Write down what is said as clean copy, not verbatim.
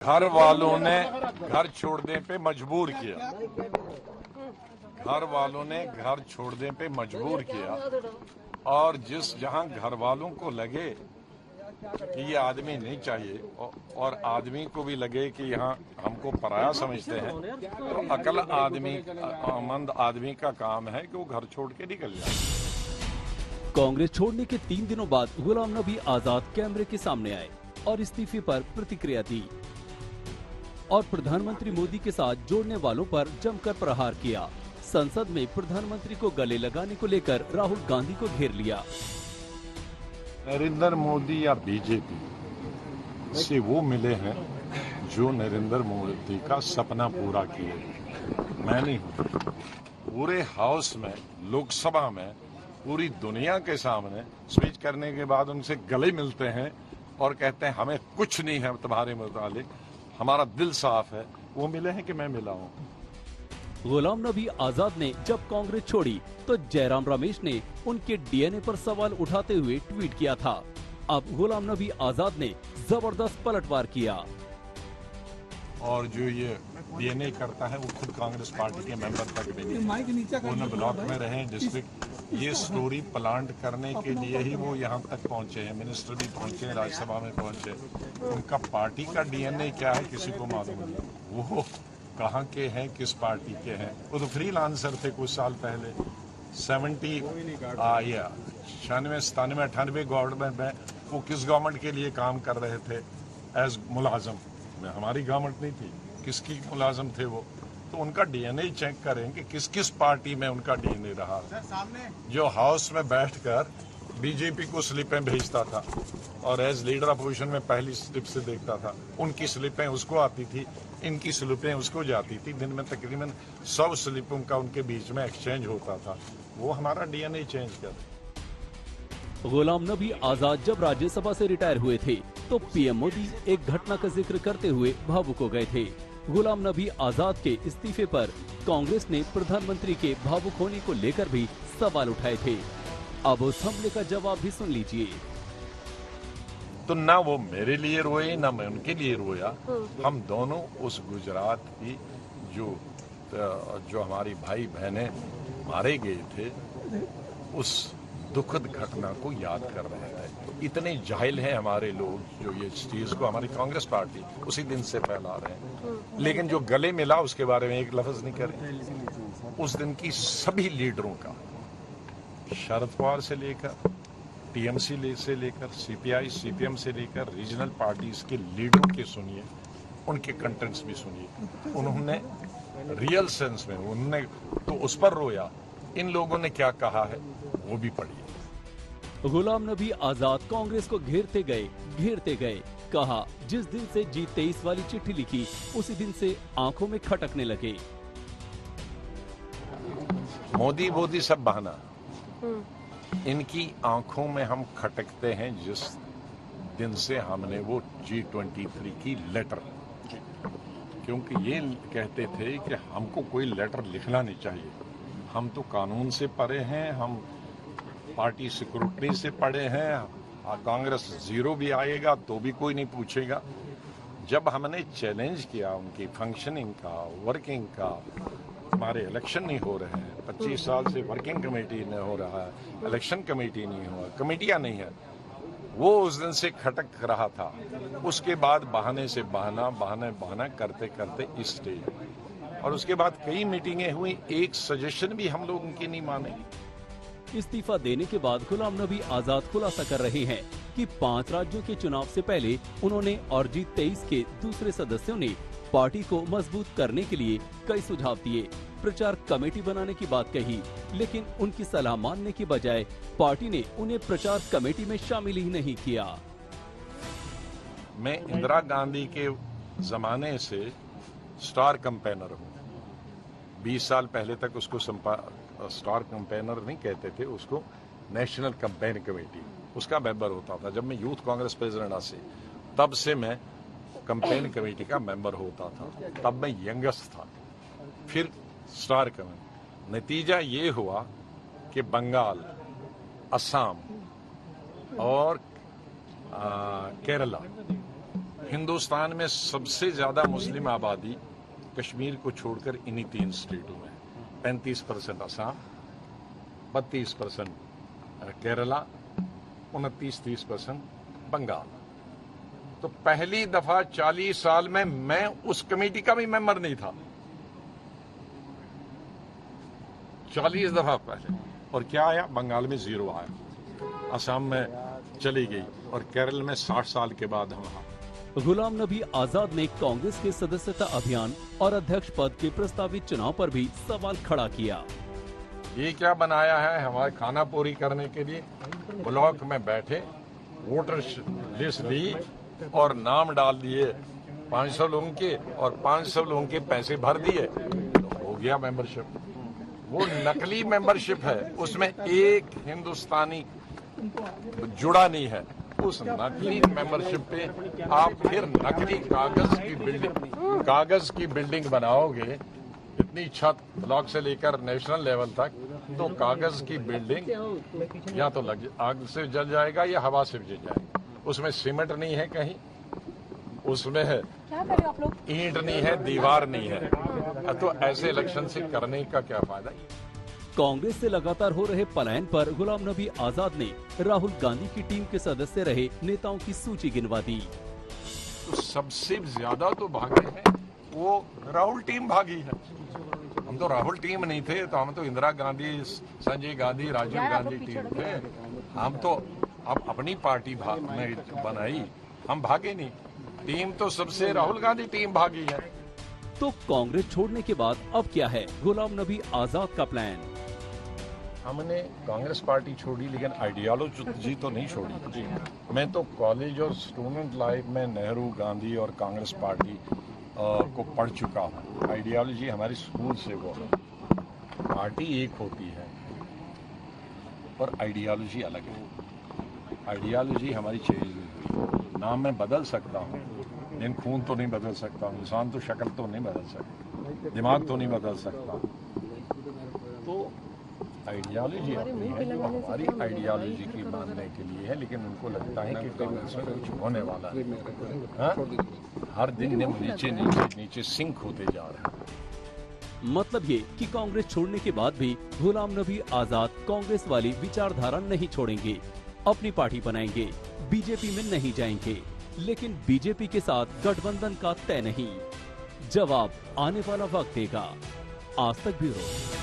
घर वालों ने घर छोड़ने पे मजबूर किया। घर वालों ने घर छोड़ने पे मजबूर किया और जहां घर वालों को लगे कि ये आदमी नहीं चाहिए और आदमी को भी लगे कि यहाँ हमको पराया समझते हैं, तो अक्लमंद आदमी का काम है कि वो घर छोड़ के निकल जाए। कांग्रेस छोड़ने के 3 दिनों बाद गुलाम नबी आजाद कैमरे के सामने आए और इस्तीफे पर प्रतिक्रिया दी और प्रधानमंत्री मोदी के साथ जोड़ने वालों पर जमकर प्रहार किया। संसद में प्रधानमंत्री को गले लगाने को लेकर राहुल गांधी को घेर लिया। नरेंद्र मोदी या बीजेपी से वो मिले हैं जो नरेंद्र मोदी का सपना पूरा किए। मैं नहीं हूँ। पूरे हाउस में, लोकसभा में, पूरी दुनिया के सामने स्पीच करने के बाद उनसे गले मिलते हैं और कहते हैं हमें कुछ नहीं है तुम्हारे मुतालिक, हमारा दिल साफ है। वो मिले हैं कि मैं मिला हूँ। गुलाम नबी आजाद ने जब कांग्रेस छोड़ी तो जयराम रमेश ने उनके डीएनए पर सवाल उठाते हुए ट्वीट किया था। अब गुलाम नबी आजाद ने जबरदस्त पलटवार किया और जो ये डीएनए करता है वो खुद कांग्रेस पार्टी के मेंबर तक भी नहीं, वो न ब्लॉक में रहे डिस्ट्रिक्ट। ये स्टोरी प्लांट करने के लिए ही वो यहाँ तक पहुँचे हैं। मिनिस्टर भी पहुँचे, राज्यसभा में पहुँचे। उनका पार्टी का डीएनए क्या है किसी को मालूम नहीं। वो कहाँ के हैं, किस पार्टी के हैं। वो तो फ्रीलांसर थे कुछ साल पहले। 96-97 गवर्नमेंट में वो किस गवर्नमेंट के लिए काम कर रहे थे एज मुलाजम। हमारी गवर्नमेंट नहीं थी, किसकी मुलाजम थे वो। तो उनका डीएनए चेक करें कि किस किस पार्टी में उनका डीएनए रहा। जो हाउस में बैठकर बीजेपी को स्लिपें भेजता था और एज लीडर अपोजिशन में पहली स्लिप से देखता था, उनकी स्लिपें उसको आती थी, इनकी स्लिपें उसको जाती थी। दिन में तकरीबन 100 स्लिपों का उनके बीच में एक्सचेंज होता था। वो हमारा डीएनए चेंज कर। गुलाम नबी आजाद जब राज्यसभा से रिटायर हुए थे तो पीएम मोदी एक घटना का जिक्र करते हुए भावुक हो गए थे। गुलाम नबी आजाद के इस्तीफे पर कांग्रेस ने प्रधानमंत्री के भावुक होने को लेकर भी सवाल उठाए थे। अब उस हमले का जवाब भी सुन लीजिए। तो ना वो मेरे लिए रोए ना मैं उनके लिए रोया। हम दोनों उस गुजरात की जो हमारी भाई बहनें मारे गए थे उस दुखद घटना को याद कर रहे थे। तो इतने जाहिल हैं हमारे लोग जो ये चीज को हमारी कांग्रेस पार्टी उसी दिन से फैला रहे हैं। लेकिन जो गले मिला उसके बारे में एक लफ्ज नहीं करें। उस दिन की सभी लीडरों का, शरद पवार से लेकर टीएमसी से लेकर सीपीआई सीपीएम से लेकर रीजनल पार्टीज के लीडरों के सुनिए, उनके कंटेंट्स भी सुनिए। उन्होंने रियल सेंस में उन्होंने तो उस पर रोया। इन लोगों ने क्या कहा है वो भी पढ़िए। गुलाम नबी आजाद कांग्रेस को घेरते गए। कहा जिस दिन से G23 वाली चिट्ठी लिखी उसी दिन से आंखों में खटकने लगे। मोदी सब बहाना। इनकी आंखों में हम खटकते हैं जिस दिन से हमने वो G23 की लेटर, क्योंकि ये कहते थे कि हमको कोई लेटर लिखना नहीं चाहिए। हम तो कानून से पढ़े हैं, हम पार्टी सिक्योरिटी से पढ़े हैं। कांग्रेस जीरो भी आएगा तो भी कोई नहीं पूछेगा। जब हमने चैलेंज किया उनकी फंक्शनिंग का, वर्किंग का, हमारे इलेक्शन नहीं हो रहे हैं, 25 साल से वर्किंग कमेटी नहीं हो रहा है, इलेक्शन कमेटी नहीं हुआ, कमेटियां नहीं है, वो उस दिन से खटक रहा था। उसके बाद बहाने से बहाना करते करते इस स्टेज, और उसके बाद कई मीटिंगें हुई। एक सजेशन भी हम लोग उनकी नहीं माने। इस्तीफा देने के बाद गुलाम नबी आजाद खुलासा कर रहे हैं कि 5 राज्यों के चुनाव से पहले उन्होंने और G23 के दूसरे सदस्यों ने पार्टी को मजबूत करने के लिए कई सुझाव दिए, प्रचार कमेटी बनाने की बात कही, लेकिन उनकी सलाह मानने की बजाय पार्टी ने उन्हें प्रचार कमेटी में शामिल ही नहीं किया। मैं इंदिरा गांधी के जमाने से स्टार कैंपेनर हूँ। 20 साल पहले तक उसको स्टार कैंपेनर नहीं कहते थे, उसको नेशनल कैंपेन कमेटी, उसका मेंबर होता था। जब मैं यूथ कांग्रेस प्रेसिडेंट से तब से मैं कैंपेन कमेटी का मेंबर होता था। तब मैं यंगेस्ट था, फिर स्टार कैंपेन। नतीजा ये हुआ कि बंगाल, असम और केरला हिंदुस्तान में सबसे ज्यादा मुस्लिम आबादी कश्मीर को छोड़कर इन्हीं 3 स्टेटों में, 35% असम, 32% केरला, 29-30% बंगाल। तो पहली दफा 40 साल में मैं उस कमेटी का भी मेंबर नहीं था, 40 दफा पहले। और क्या आया? बंगाल में 0 आया, असम में चली गई, और केरल में 60 साल के बाद हम आए। गुलाम नबी आजाद ने कांग्रेस के सदस्यता अभियान और अध्यक्ष पद के प्रस्तावित चुनाव पर भी सवाल खड़ा किया। ये क्या बनाया है? हमारे खाना पूरी करने के लिए ब्लॉक में बैठे, वोटर लिस्ट ली और नाम डाल दिए 500 लोगों के, और 500 लोगों के पैसे भर दिए, तो हो गया मेंबरशिप। वो नकली मेंबरशिप है, उसमें एक हिंदुस्तानी जुड़ा नहीं है। उस नकली मेंबरशिप पे आप फिर नकली कागज की बिल्डिंग बनाओगे, इतनी छत, ब्लॉक से लेकर नेशनल लेवल तक, तो कागज की बिल्डिंग या तो आग से जल जाएगा या हवा से जल जाएगा। उसमें सीमेंट नहीं है कहीं, उसमें है ईंट नहीं है, दीवार नहीं है, तो ऐसे इलेक्शन से करने का क्या फायदा? कांग्रेस से लगातार हो रहे पलायन पर गुलाम नबी आजाद ने राहुल गांधी की टीम के सदस्य रहे नेताओं की सूची गिनवा दी। तो सबसे ज्यादा तो भागे हैं वो राहुल टीम भागी है। हम तो राहुल टीम नहीं थे, तो हम तो इंदिरा गांधी, संजय गांधी, राजीव गांधी टीम थे। हम तो अब अपनी पार्टी बनाई, हम भागे नहीं। टीम तो सबसे राहुल गांधी टीम भागी है। तो कांग्रेस छोड़ने के बाद अब क्या है गुलाम नबी आजाद का प्लान? हमने कांग्रेस पार्टी छोड़ी, लेकिन आइडियोलॉजी तो नहीं छोड़ी। मैं तो कॉलेज और स्टूडेंट लाइफ में नेहरू, गांधी और कांग्रेस पार्टी को पढ़ चुका हूँ। आइडियोलॉजी हमारी स्कूल से वो है। पार्टी एक होती है और आइडियोलॉजी अलग है। आइडियोलॉजी हमारी चेंज हुई, नाम मैं बदल सकता हूँ लेकिन खून तो नहीं बदल सकता हूँ, इंसान तो शक्ल तो नहीं बदल सकता, दिमाग तो नहीं बदल सकता। तो आइडियोलॉजी अपनी है, जो हमारी आइडियोलॉजी की मानने के लिए है, लेकिन उनको लगता है कि कांग्रेस में कुछ होने वाला है। हर दिन नीचे नीचे नीचे सिंक होते जा रहे हैं। मतलब ये कि कांग्रेस छोड़ने के बाद भी गुलाम नबी आजाद कांग्रेस वाली विचारधारा नहीं छोड़ेंगे, अपनी पार्टी बनाएंगे, बीजेपी में नहीं जाएंगे। लेकिन बीजेपी के साथ गठबंधन का तय नहीं। जवाब आने वाला वक्त देगा। आज तक ब्यूरो।